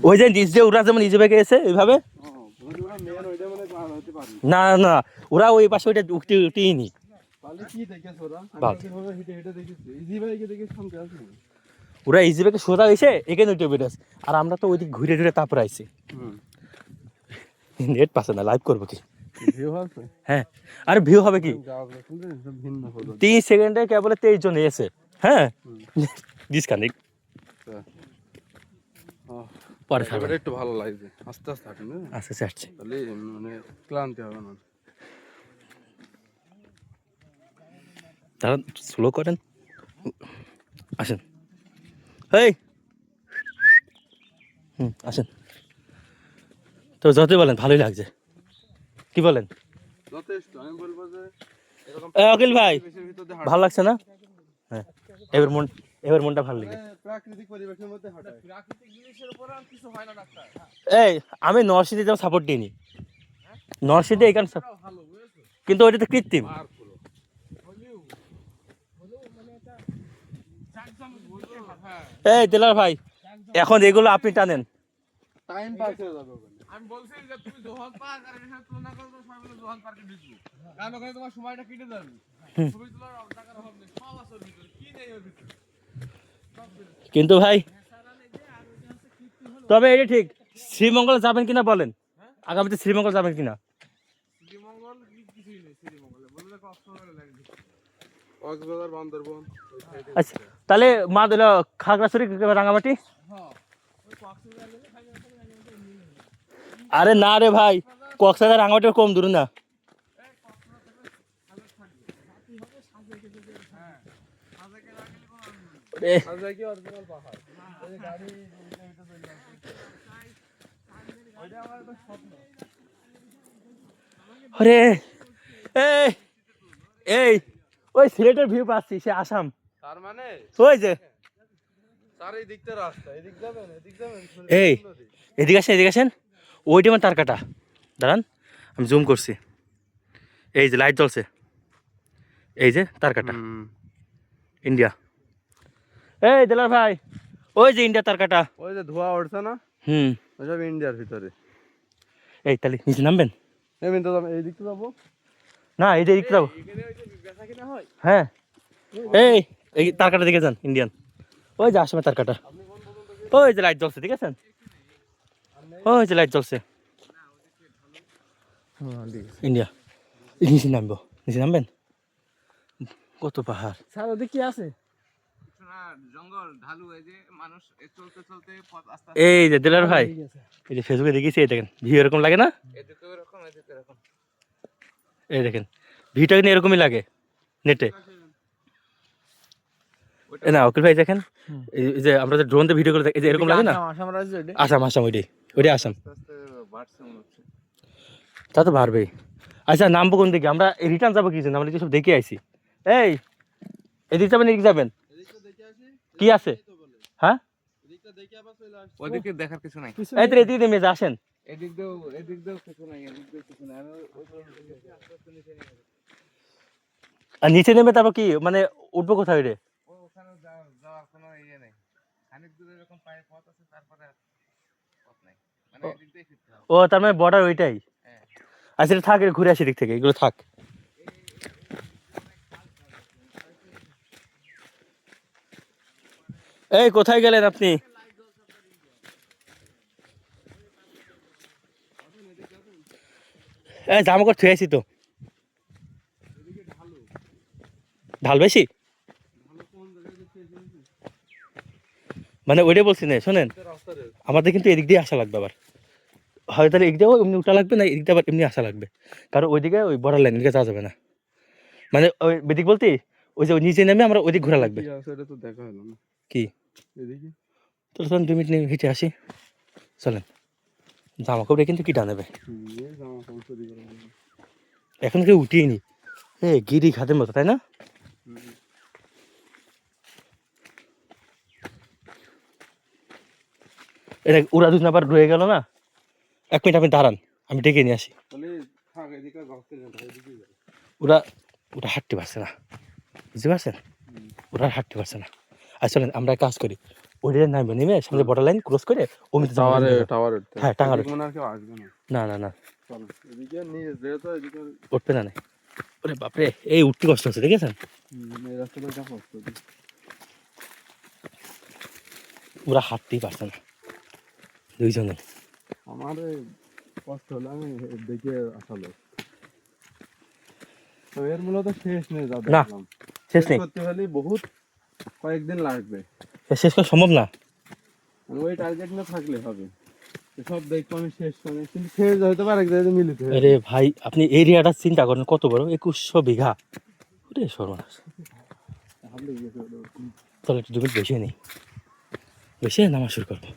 ওই যে নিজ যে ওরা যেমন ইজি বাইকে এসে এইভাবে না না ওরা ওই পাশে ওইটা উঠতেই নি ওরা ইজি বাইকে সোজা হয়েছে এখানে উঠে বেরোছে আর আমরা তো ওইদিকে ঘুরে ঘুরে তারপরে আইছি নেট পাচ্ছে না লাইভ করবো কি হ্যাঁ আর ভিউ হবে কি 3 সেকেন্ডে কেবল 23 জন এসে হ্যাঁ ডিসকানেক্ট পরে খাবার একটু ভালো লাগছে আস্তে আস্তে হাঁটেন আস্তে আস্তে হাঁটছে তাহলে মানে ক্লান্তি হবে না তারা স্লো করেন আসেন এই আসেন তো যতই বলেন ভালোই লাগছে কি বলেন যথেষ্ট আমি বলবো যে অখিল ভাই ভালো লাগছে না হ্যাঁ এবার মনটা ভালো লাগে প্রাকৃতিক পরিবেশের মধ্যে হাঁটা প্রাকৃতিক জিনিসের উপর আর কিছু হয় না ডাক্তার এই আমি নরসিংদীতে যাও সাপোর্ট দিইনি নরসিংদী এখানে কিন্তু ওইটা তো কৃত্রিম এই দিলার ভাই এখন এগুলো আপনি টানেন টাইম পাস হয়ে যাবে আমি বলছি যে তুমি জোহান পার্ক আর এর সাথে তুলনা করো তো সবাই বলে জোহান পার্কে ঢুকবো কারণ ওখানে তোমার সময়টা কেটে যাবে ছবি তোলার টাকার অভাব নেই সব আছে ভিতরে কি নেই ওর ভিতরে কিন্তু ভাই তবে এটা ঠিক শ্রীমঙ্গল যাবেন কিনা বলেন আগামীতে শ্রীমঙ্গল যাবেন কিনা শ্রীমঙ্গল কিছুই নেই শ্রীমঙ্গলে বলে দেখো অক্সফোর্ডে লাগে কক্সবাজার বান্দরবন আচ্ছা তাহলে মা দিল খাগড়াছড়ি রাঙামাটি হ্যাঁ ওই কক্সবাজার গেলে আরে না রে ভাই কক্সবাজার রাঙামাটি কম দূর না আরে এই এই ওই সিলেটের ভিউ পাচ্ছি সে আসাম তার মানে ওই যে স্যার এই দিকটা রাস্তা এদিক যাবেন এই এদিকে আসেন ওইটা আমার তার কাটা দাঁড়ান আমি জুম করছি এই যে লাইট জ্বলছে এই যে তার কাটা ইন্ডিয়া এই দিলার ভাই ওই যে ইন্ডিয়া তার কাটা ওই যে ধোঁয়া উঠছে না ওইসব ইন্ডিয়ার ভিতরে এই তাহলে নিচে নামবেন এমনি তো এই দিকটা যাবো না এই দিকটা যাবো হ্যাঁ এই তার কাটা দিকে যান ইন্ডিয়ান ওই যে আসামে তার কাটা ওই যে লাইট জ্বলছে ঠিক আছে ওই যে লাইট জ্বলছে ইন্ডিয়া নিচে নামবেন কত পাহাড় স্যার ওদিকে কি আছে জঙ্গল ঢালু এই যে মানুষ চলতে চলতে পথ আস্তে এই যে দিলার ভাই এই যে ফেসবুকে দেখেছি এই দেখেন ভিউ এরকম লাগে না এদিকে এরকম এদিকে এরকম এই দেখেন ভিউটা কিন্তু এরকমই লাগে নেটে না অকিল ভাই দেখেন এই যে আমরা যে ড্রোন দিয়ে ভিডিও করে এই যে এরকম লাগে না আসাম ওইটাই আসাম তা তো বাড়বেই আচ্ছা নামবো কোন দিকে আমরা রিটার্ন যাবো কি জন্য আমরা সব দেখে আইছি এই এদিকে যাবেন এদিকে যাবেন কি আছে হ্যাঁ ওদিকে দেখার কিছু নাই এই তো এদিকে নেমে যা আসেন এদিক দিয়েও কিছু নাই আমি আর নিচে নেমে তারপর কি মানে উঠবো কোথায় রে ওখানে যাওয়ার কোনো ইয়ে নেই খানিক দূরে এরকম পায়ে পথ আছে তারপরে পথ নাই মানে এদিক দিয়ে ফিরতে হবে ও তার মানে বর্ডার ওইটাই আচ্ছা থাক ঘুরে আসি দিক থেকে এগুলো থাক এই কোথায় গেলেন আপনি এই জামা করে থুয়ে আসি তো ঢাল বেশি মানে ওইটাই বলছি না শোনেন আমাদের কিন্তু এদিক দিয়ে আসা লাগবে আবার হয়তো তাহলে এদিক দিয়েও এমনি উঠা লাগবে না এদিক দিয়ে আবার এমনি আসা লাগবে কারণ ওইদিকে ওই বর্ডার লাইন এদিকে যাওয়া যাবে না মানে ওই বেদিক বলতে ওই যে নিচে নেমে আমরা ওইদিক ঘোরা লাগবে কি তো 2 মিনিট নিয়ে হেঁটে আসি চলেন জামা কাপড়ে কিন্তু কিটা নেবে এখন কেউ উঠিয়ে নি গিরি খাতের মতো তাই না এটা ওরা দুজন আবার রয়ে গেল না 1 মিনিট আপনি দাঁড়ান আমি ডেকে নিয়ে আসি ওরা হাঁটতে পারছে না বুঝতে পারছেন ওরা হাঁটতে পারছে না আসলে আমরা কাজ করি ওইটা নামবে, নেমে সামনে বর্ডার লাইন ক্রস করে অমিত টাওয়ারে হ্যাঁ টাঙ্গার মনে আর কেউ আসবে না। না না না চলো এদিকে নিয়ে যেহেতু এদিকে উঠবে না। ওরে বাপরে, এই উঠতে কষ্ট হচ্ছে দেখেছেন, এই রাস্তাটা যা কষ্ট। ওরা হাঁটতেই পারছে না দুইজনে। আমার কষ্ট হলো, আমি দেখে আসলে তো এর মূলত শেষ নেই, যা না, দেখলাম শেষ নেই, করতে হলে বহুত কয়েকদিন লাগবে, শেষ করা সম্ভব না। মানে ওই টার্গেট না থাকলে হবে। সব দেখবো আমি শেষ করি, কিন্তু শেষ হয়তো পারে এক জায়গায় মিলিত হয়ে আরে ভাই আপনি এরিয়াটা চিন্তা করেন কত বড়, 2100 বিঘা। ওরে সর্বনাশ, হামলে গেছে ওটা। তাহলে একটু 2 মিনিট বেশি নেই, বেশি নামা শুরু করবো।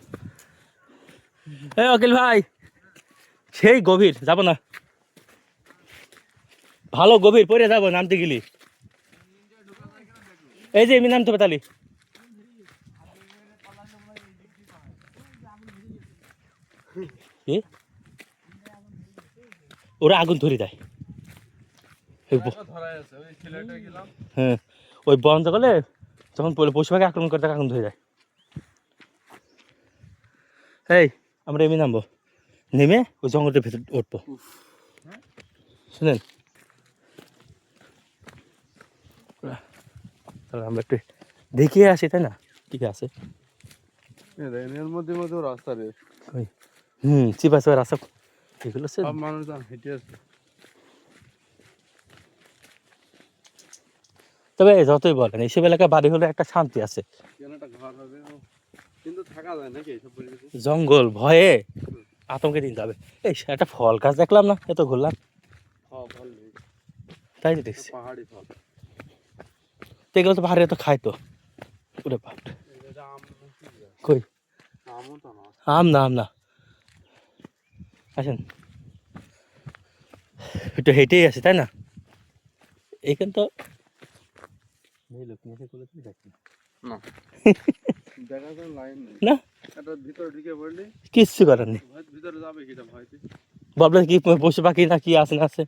এই অখিল ভাই, সেই গভীর যাবো না, ভালো গভীর পরে যাবো নামতে গেলি। এই যে এমনি নামতে হবে তালি। কি? ওরা আগুন ধরে দেয়। ধরাই আছে ওই ছেলেটা গেলাম। হ্যাঁ, ওই বন জঙ্গলে যখন পশু পাখি আক্রমণ করে তাকে আগুন ধরে যায়। এই আমরা এমনি নামবো, নেমে ওই জঙ্গলের ভেতর উঠবো, শুনেন। তাহলে আমরা একটু দেখিয়ে আসি, তাই না? ঠিক আছে, এর মধ্যে মধ্যে রাস্তা রে ওই চিপা চিপা রাস্তা, এগুলো হচ্ছে সব মানুষ হেঁটে আসছে। তবে যতই বলেন এইসব এলাকায় বাড়ি হলে একটা শান্তি আছে। কেন একটা ঘর হবে, কিন্তু থাকা যায় নাকি এইসব পরিবেশে? জঙ্গল ভয়ে আতঙ্কে দিন যাবে। এই একটা ফল গাছ দেখলাম না, এত ঘুরলাম, হ্যাঁ ফল নেই, তাই তো দেখছি। পাহাড়ি ফল। তো এগুলো তো পাহাড়ে তো খায় তো। ওরে বাপ, এটা আম কই আমও তো না। আম না, আম না, আসেন একটু হেঁটেই আছে, তাই না? এইখান তো না দেখা যায় লাইন নেই না, এটা ভিতরে ঢুকে পড়লি কিচ্ছু করার নেই। ভিতরে যাবে কিটা ভয়তে? ভাবলেন কি পশু পাখি না কি আছে না আছে।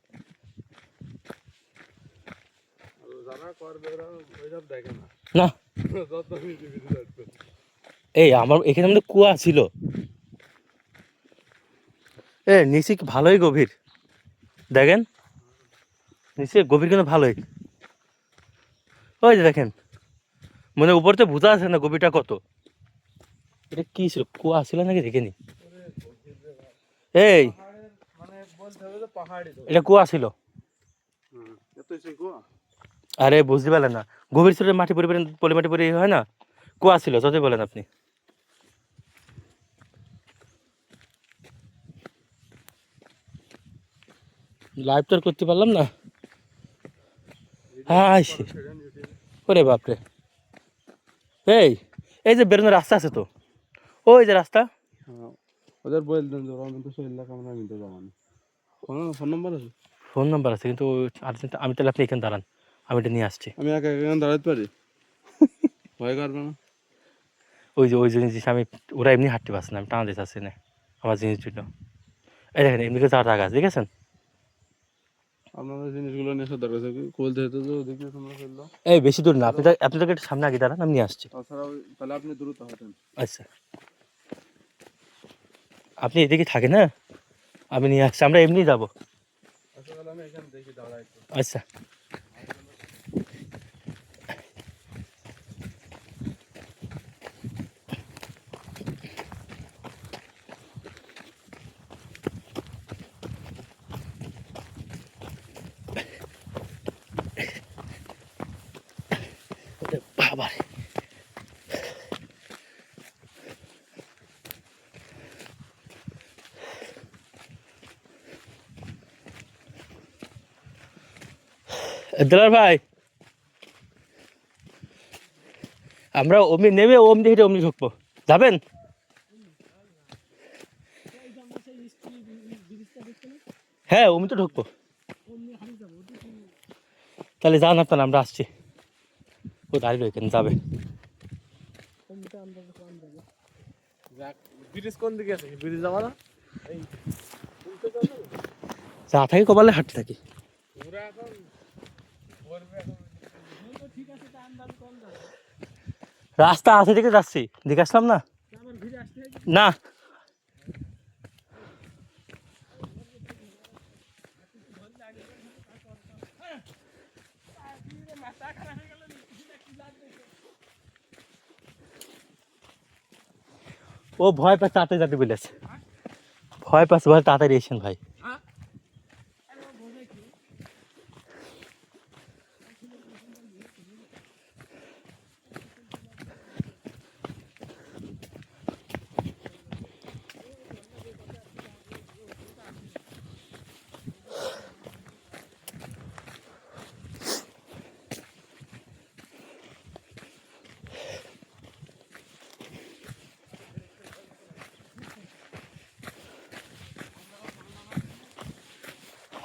যারা করবে ওরা ওইসব দেখে না। না যত নিচে ভিতরে যাচ্ছে। এই আমার এখানে আমাদের কুয়া ছিল, এ নিচে কি ভালোই গভীর, দেখেন নিচে গভীর কিন্তু ভালোই। ওই যে দেখেন, মানে উপর তো বোঝা আছে না গভীরটা কত। এটা কি ছিল, কুয়া ছিল নাকি দেখিনি। এই মানে বলতে হবে যে পাহাড়ি তো। এটা কুয়া ছিল। এত এসে কুয়া? আরে বুঝতে পারলেন না, গভীর ছিল মাটি পলি মাটি পরি হয় না, কুয়া ছিল যতই বলেন আপনি। লাইভ তো আর করতে পারলাম না। হ্যাঁ ওরে বাপরে, এই এই যে বেরোনোর রাস্তা আছে তো, ওই যে রাস্তা। ওদের বলতেন যে ওরা কিন্তু শরীর লাগা আমরা নিতে যাবো না। ফোন নাম্বার আছে? ফোন নাম্বার আছে কিন্তু আর্জেন্ট, আমি তাহলে আপনি এখানে দাঁড়ান, আমি এটা নিয়ে আসছি। আমি একা এখানে দাঁড়াতে পারি? ভয় করবে না? ওই যে জিনিস আমি, ওরা এমনি হাঁটতে পারছে না, আমি টানা দিতে আসছি না আমার জিনিস দুটো। এই দেখেন এমনি করে জায়গা আছে, দেখেছেন? আপনাদের জিনিসগুলো নিয়ে এসে দরকার আছে কি? কোলতে হতো যে ওদিকে তোমরা ফেললো। এই বেশি দূর না, আপনি তো একটু সামনে আগে দাঁড়ান, আমি নিয়ে আসছি। তাছাড়া তাহলে আপনি দ্রুত হাঁটেন। আচ্ছা আপনি এদিকে থাকেন, হ্যাঁ আমি নিয়ে আসছি, আমরা এমনি যাবো। আচ্ছা তাহলে আমি এখানে দেখি দাঁড়াই। আচ্ছা বাবা, দেলার ভাই আমরা অমনি নেমে অমনি হেঁটে অমনি ঢুকবো, যাবেন? হ্যাঁ অমনি তো ঢুকবো, তাহলে যান আপনারা, আমরা আসছি। ও দাঁড়িয়ে এখানে যাবে। ব্রিজ কোন দিকে আছে? ব্রিজ যাওয়া না? যা থাকি কপালে হাঁটতে থাকি। ওরা এখন করবে এখন। রাস্তা আছে দিকে যাচ্ছি, দেখে আসলাম না। না ও ভয় পাচ্ছে, তাড়াতাড়ি যাতে বলেছে, ভয় পাচ্ছে, ভয়, তাড়াতাড়ি এসেন ভাই।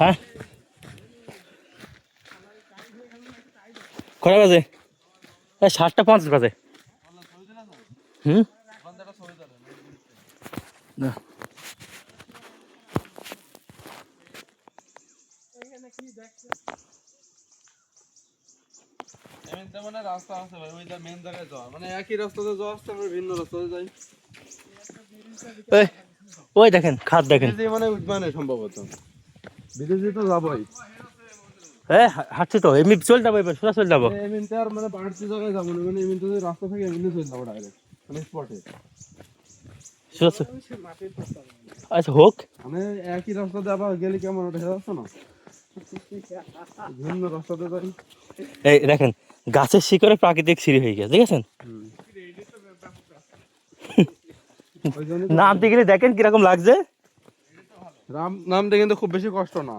হ্যাঁ কটা বাজে? 7:50 বাজে। হুম না এমনিতে মানে রাস্তা আছে ভাই, ওইটা মেন জায়গায় যাওয়া, মানে একই রাস্তাতে যাওয়া আসছে, আমরা ভিন্ন রাস্তাতে যাই। ওই দেখেন খাদ দেখেন। বিদেশি মানে উঠবে না সম্ভবত, বিদেশি তো যাবোই। হাঁটছি তো, এমনি চলে যাবো, এবার সোজা চলে যাবো। এমনিতে আর মানে বাড়তি জায়গায় যাবো না, মানে এমনিতে যদি রাস্তা থেকে এমনি চলে যাবো ডাইরেক্ট, মানে স্পটে। আচ্ছা হোক। মানে একই রাস্তাতে আবার গেলে কেমন ওটা যাচ্ছে না, ভিন্ন রাস্তাতে যাই। এই দেখেন গাছের শিকড়ে প্রাকৃতিক সিঁড়ি হয়ে গেছে, দেখেছেন? ওই জন্যই নামতে গেলে দেখেন কিরকম লাগছে, নামতে কিন্তু খুব বেশি কষ্ট না,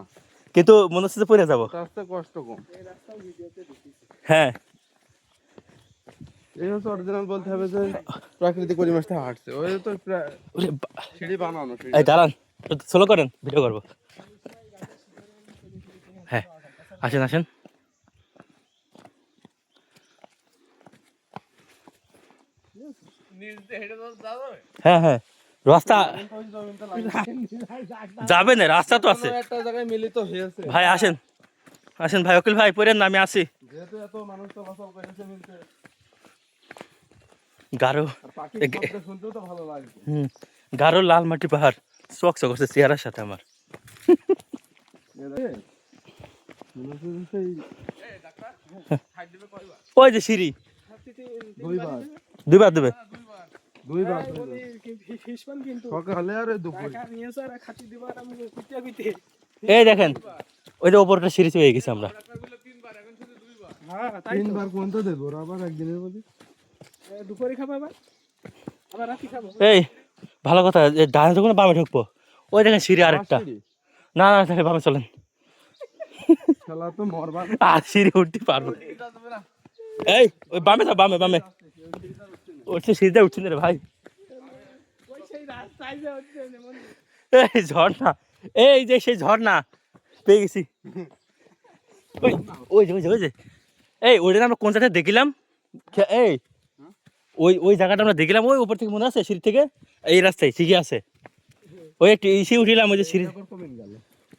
কিন্তু মনে হচ্ছে যে পড়ে যাবো। রাস্তায় কষ্ট কম। হ্যাঁ এই হচ্ছে অরিজিনাল বলতে হবে যে প্রাকৃতিক পরিবেশ থেকে হাঁটছে, ওই তো ওরে সিঁড়ি বানানো, এই দাঁড়ান, স্লো করেন, ভিডিও করবো। হ্যাঁ আসেন আসেন। হ্যাঁ হ্যাঁ রাস্তা যাবে না, রাস্তা তো আছে একটা জায়গায় মিলিত হয়েছে ভাই। আসেন আসেন ভাই, অকিল ভাই পড়েন না, আমি আসি। যেহেতু এত মানুষ চলাচল করেছে মিলতে, গারো আর পাখির শব্দ শুনতেও তো ভালো লাগবে। গারো লাল মাটি পাহাড় চক চক করছে চেহারার সাথে আমার। ওই যে সিঁড়ি দুইবার দুইবার দেবে। দুইবার সকালে আর দুপুরে। এই দেখেন ওই যে ওপরটা সিঁড়ি হয়ে গেছে আমরা। তিনবার কোনটা দেবো আবার একদিনের মধ্যে? দুপুরে খাবো আবার রাতে খাবো। এই ভালো কথা, ডানে যখন বামে ঢুকবো, ওই দেখেন সিঁড়ি আরেকটা। না না তাহলে বামে চলেন, শালা তো মরবা। আর সিঁড়ি উঠতে পারবো। এই ওই বামে থাক, বামে বামে উঠছে, সিঁড়িতে উঠছে না রে ভাই। এই ঝর্ণা, এই যে সেই ঝর্ণা পেয়ে গেছি। ওই ওই যে ওই যে ওই যে এই ওইটা আমরা কোন জায়গায় দেখিলাম, এই ওই ওই জায়গাটা আমরা দেখলাম, ওই উপর থেকে মনে আছে সিঁড়ি থেকে এই রাস্তায় ঠিকই আছে। ওই একটু এসে উঠিলাম ওই যে সিঁড়ি,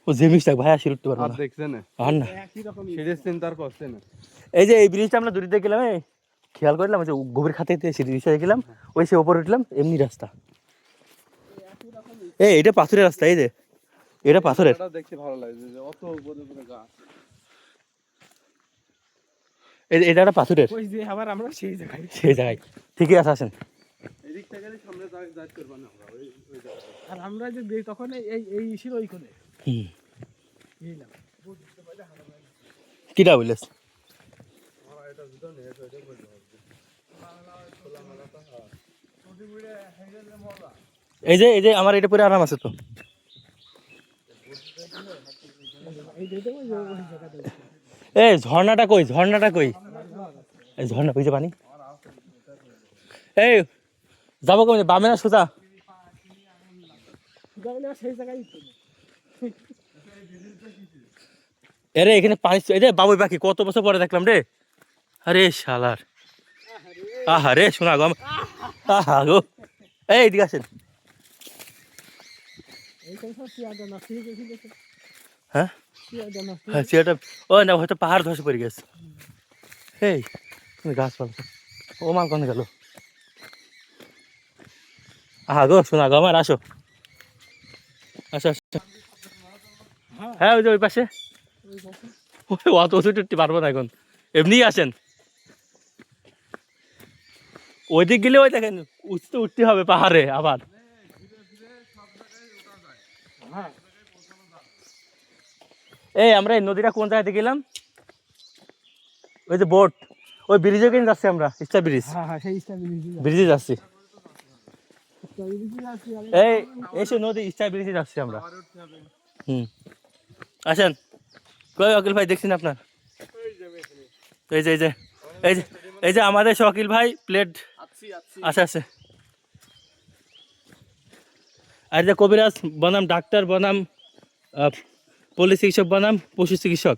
ও জেমিস থাক ভাই, আর সিঁড়ি উঠতে পারবো আর না, দেখছে না, আর না। সিরিয়াস চিন্তার করছে না। এই যে এই ব্রিজটা আমরা দূরে দেখলাম, এই খেয়াল করলাম ওই যে গভীর খাতে সিঁড়ি বিষয়ে দেখলাম, ওই সে ওপরে উঠলাম, এমনি রাস্তা। এই এটা পাথরের রাস্তা, এই যে এটা পাথরের। এটা দেখতে ভালো লাগছে যে অত উপরে উপরে গাছ। এটা একটা পাথরের, ওই যে আবার আমরা সেই জায়গায় সেই জায়গায় ঠিকই আছে। আসেন এদিক থেকে সামনে যাইতে পারবো না আমরা, ওই জায়গাটা। আর আমরা যে দেই তখন এই এই ছিল ওই কোণে নিলাম। কিটা বলিস? এটা ভিতর নিয়ে এসে এটা করতে হবে। এই যে আমার এটা পরে আরাম আছে তো। এই দিতে ওই জায়গাটা এই ঝর্ণাটা কই, ঝর্ণাটা কই? এই ঝর্ণা কই যে পানি? এই যাবো কমে, বামে না সোজা? সেই জায়গায় এরে এখানে পানি, এই রে বাবুই পাখি কত বছর পরে দেখলাম রে। আরে শালার, আহা রে শোনা গো, আহা গো। এই এদিকে আসেন। হ্যাঁ হ্যাঁ চেয়ারটা, ও না হয়তো পাহাড় ধসে পড়ে গেছে। এই গাছ পালা ও মাল কোনে গেল? আহা গো শোনা গো আমার, আসো আসো আসো। হ্যাঁ ওই যে ওই পাশে। ওই অত উঁচু উঠতে পারবো না এখন, এমনি আসেন। ওই দিক গেলে ওই দেখেন উঁচু উঠতে হবে পাহাড়ে আবার। এই আমরা এই নদীটা কোন জায়গাতে গেলাম? ওই যে বোট, ওই ব্রিজে কিনে যাচ্ছি আমরা, স্টার ব্রিজ। হ্যাঁ হ্যাঁ সেই স্টার ব্রিজে যাচ্ছি। যাচ্ছি আমি। এই এসে নদী স্টার ব্রিজে যাচ্ছি আমরা। হুম আসেন। কই অকিল ভাই দেখছেন আপনার? এই যে এই যে এই যে এই যে আমাদের শকিল ভাই প্লেট আছে আছে। আর যে কবিরাজ বনাম ডাক্তার বনাম পল্লী চিকিৎসক বনাম পশু চিকিৎসক।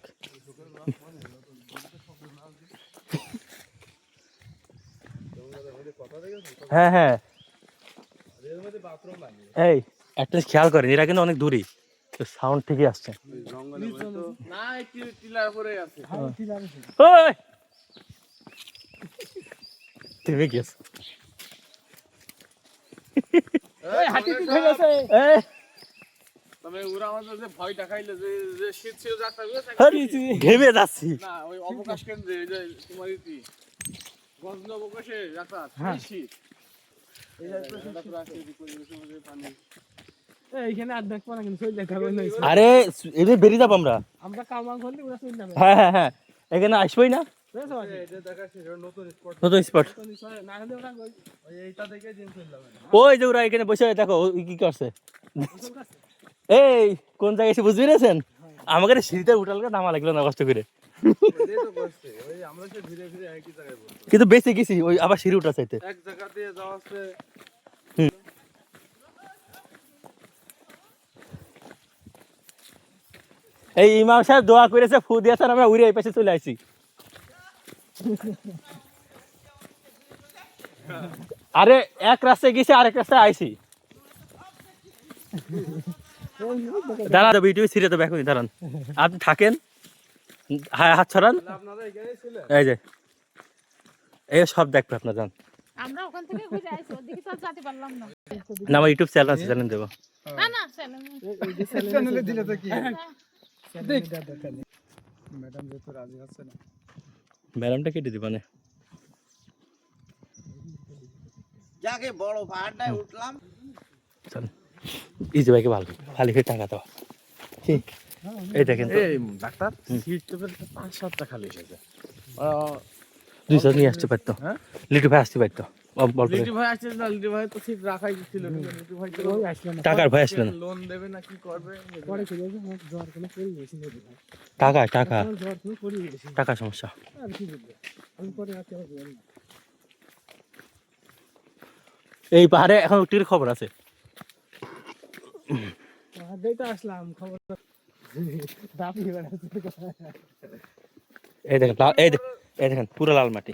হ্যাঁ হ্যাঁ এই একটা খেয়াল করেন, এরা কিন্তু অনেক দূরই, তো সাউন্ড ঠিকই আসছে। না একটু টিলার উপরে আছে। হ্যাঁ ঠিক আছে। ওই তুমি গেছ এই হাতি ঠিক হয়ে গেছে। এই তবে ওরা আমাদের যে ভয় দেখাইলো যে যে শীত ছিল যাত্রা ঘেমে যাচ্ছি। না ওই অবকাশ কেন্দ্রে এই যে তোমার ইতি গঞ্জ অবকাশে যাত্রা শীত এই যে তারপর আসছে এই পরিবেশের মধ্যে পানি এইখানে আর দেখবো না কিন্তু চলে যেতে হবে না। আরে এদের বেরিয়ে যাবো আমরা। আমরা কামাল করলে ওরা চলে যাবে। হ্যাঁ হ্যাঁ হ্যাঁ এখানে আসবোই না, বুঝেছো বাকি? এটা দেখাচ্ছে নতুন স্পট। নতুন স্পট। না হলে ওরা ওই এইটা থেকে জিনিস ফেললাম না। ওই যে ওরা এখানে বসে দেখো ওই কি করছে। এই কোন জায়গায় এসে বুঝতে পেরেছেন? আমাকে সিঁড়িতে উঠাল নামা লাগলো না কষ্ট করে, এটাই তো করছে। ওই আমরা সে ধীরে ধীরে একই জায়গায় বলবো। কিন্তু বেঁচে গেছি ওই আবার সিঁড়ি উঠা চাইতে। এক জায়গা দিয়ে যাওয়া হচ্ছে। এই ইমাম সাহেব দোয়া করেছে, ফু দিয়েছেন, আমরা উড়ে এই পাশে চলে আসি। আরে এক রাস্তায় গেছি আরেক রাস্তায় আইছি। দাঁড়ান ভিডিও ছিঁড়ে দেবো এখনই, দাঁড়ান আপনি থাকেন। হ্যাঁ হাত ছড়ান। আপনারা এখানেই ছিলেন? এই যে এই সব দেখবে আপনার যান। আমরা ওখান থেকে ঘুরে আইছি, ওদিকে তো আর যেতে পারলাম না। না আমার ইউটিউব চ্যানেল আছে, চ্যানেল দেবো। না না চ্যানেল এই যে চ্যানেলে দিলে তো কি দেখ ম্যাডাম যেহেতু রাজি হচ্ছে না। ম্যাডামটা কেটে দিবা না। যাকে বড় পাহাড়টায় উঠলাম চল এই যে ভাইকে ভালো খালি ফের টাকা দাও। ঠিক এই দেখেন তো, এই ডাক্তার সিট তো 5-7টা খালি এসেছে। 200 নিয়ে আসতে পারতো, লিটু ভাই আসতে পারতো। বলতো লিটু ভাই আসছে না, লিটু ভাই তো সিট রাখাই ছিল, লিটু ভাই তো ওই আসলো না। টাকার ভয় আসলো না। লোন দেবে না কি করবে? পরে চলে যাবে, আমার জ্বর কোনো পড়ে গেছে না দিদি। টাকা টাকা আমার জ্বর কোনো পড়ে গেছে। টাকা সমস্যা। আর কি বলবো? আমি পরে আর কেউ বলবো না। এই পাহাড়ে এখন উঠির খবর আছে। আর দেইতে আসলাম খবর দাবি বেড়াচ্ছে। এই দেখেন এই দেখেন পুরো লাল মাটি,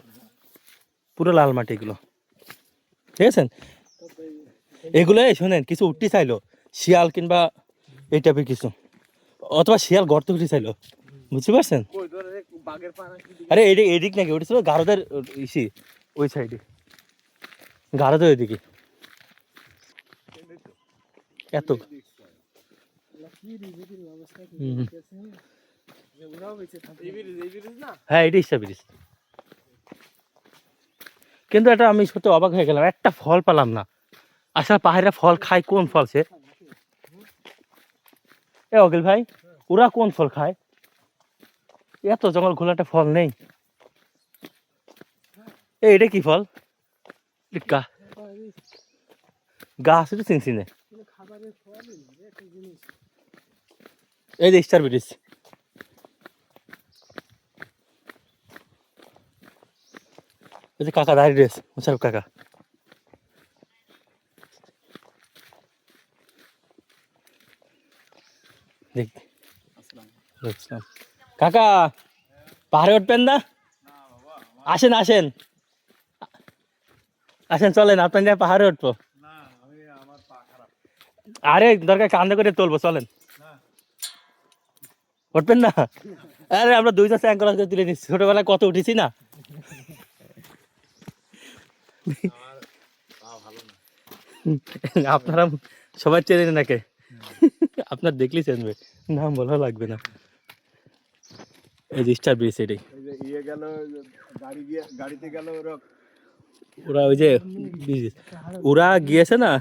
পুরো লাল মাটি এগুলো, ঠিক আছে? এগুলো শোনেন কিছু উঠতে চাইলো শিয়াল কিংবা এই টাইপের কিছু, অথবা শিয়াল গর্ত উঠতে চাইলো, বুঝতে পারছেন? কই ধরে বাগের পানা কি আরে এদিক নাকি উঠেছিল গারদের ইসি ওই সাইডে, গারদের ওইদিকে এত। হুম। এই ব্রিজ না? হ্যাঁ এটা ইচ্ছা ব্রিজ, কিন্তু এটা আমি সত্যি অবাক হয়ে গেলাম, একটা ফল পেলাম না। আসলে পাহাড়ে ফল খায় কোন ফল সে? এ অখিল ভাই ওরা কোন ফল খায়? এত জঙ্গল ঘোলা একটা ফল নেই। এটা কি ফল? গাছ একটু চিনচিনে। এই যে স্টার ব্রিজ, এই যে কাকা দাঁড়িয়ে রয়েছে, মুশারফ কাকা। দেখ কাকা পাহাড়ে উঠবেন না? আসেন আসেন আসেন, চলেন আপনার পাহাড়ে উঠবো। আরে দরকার কান্দে করে তুলবো, চলেন। উঠবেন না? আরে আমরা 2 জন স্যাঙ্কল তুলে নিচ্ছি, ছোটবেলায় কত উঠেছি না। আপনারা সবাই চেনেন নাকি? আপনার দেখলেই চেনবে, নাম বলা লাগবে না। এই যে স্টার ব্রিজ এটাই। এই যে ইয়ে গেল, গাড়িতে গেল ওরা ওরা ওই যে ওরা গিয়েছে না